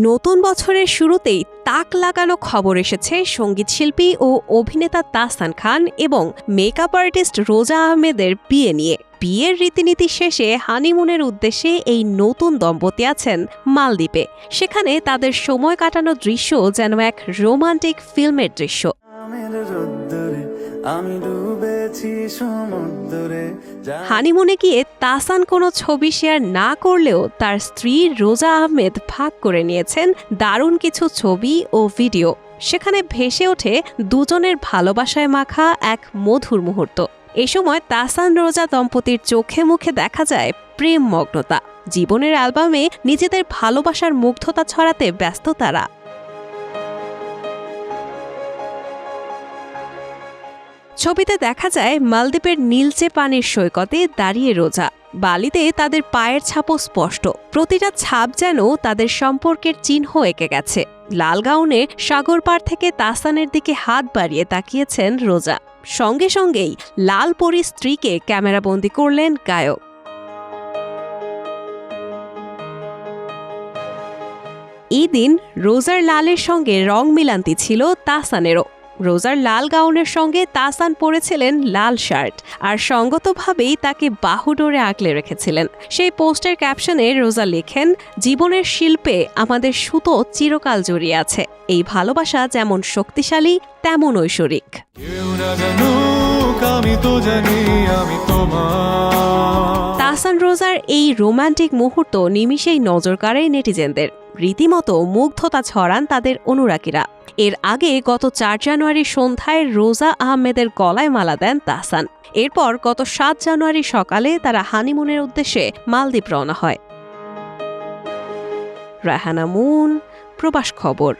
নতুন বছরের শুরুতেই তাক লাগানো খবর এসেছে সঙ্গীত শিল্পী ও অভিনেতা তাহসান খান এবং মেকআপ আর্টিস্ট রোজা আহমেদের বিয়ে নিয়ে। বিয়ের রীতিনীতি শেষে হানিমুনের উদ্দেশ্যে এই নতুন দম্পতি আছেন মালদ্বীপে। সেখানে তাদের সময় কাটানোর দৃশ্য যেন এক রোমান্টিক ফিল্মের দৃশ্য। হানিমুনে গিয়ে তাহসান কোনো ছবি শেয়ার না করলেও তার স্ত্রী রোজা আহমেদ ভাগ করে নিয়েছেন দারুণ কিছু ছবি ও ভিডিও। সেখানে ভেসে ওঠে দুজনের ভালোবাসায় মাখা এক মধুর মুহূর্ত। এ সময় তাহসান রোজা দম্পতির চোখে মুখে দেখা যায় প্রেম মগ্নতা। জীবনের অ্যালবামে নিজেদের ভালোবাসার মুগ্ধতা ছড়াতে ব্যস্ত তারা। ছবিতে দেখা যায় মালদ্বীপের নীলচে পানির সৈকতে দাঁড়িয়ে রোজা। বালিতে তাদের পায়ের ছাপও স্পষ্ট। প্রতিটা ছাপ যেন তাদের সম্পর্কের চিহ্ন এঁকে গেছে। লাল গাউনে সাগর পাড় থেকে তাহসানের দিকে হাত বাড়িয়ে তাকিয়েছেন রোজা। সঙ্গে সঙ্গেই লাল পরী স্ত্রীকে ক্যামেরাবন্দি করলেন গায়ক। এই দিন রোজার লালের সঙ্গে রং মিলান্তি ছিল তাহসানেরও। রোজার লাল গাউনের সঙ্গে তাহসান পরেছিলেন লাল শার্ট, আর সঙ্গতভাবেই তাকে বাহুডোরে আগলে রেখেছিলেন। সেই পোস্টের ক্যাপশনে রোজা লেখেন, জীবনের শিল্পে আমাদের সুতো চিরকাল জড়িয়ে আছে। এই ভালোবাসা যেমন শক্তিশালী তেমন ঐশ্বরিক। তাহসান রোজার এই রোমান্টিক মুহূর্ত নিমিষেই নজর কাড়ে নেটিজেনদের। রীতিমতো মুগ্ধতা ছড়ান তাদের অনুরাগীরা। এর আগে গত 4 জানুয়ারি সন্ধ্যায় রোজা আহমেদের গলায় মালা দেন তাহসান। এরপর গত 7 জানুয়ারি সকালে তারা হানিমুনের উদ্দেশ্যে মালদ্বীপ রওনা হয়। রায়হানা মুন, প্রবাস খবর।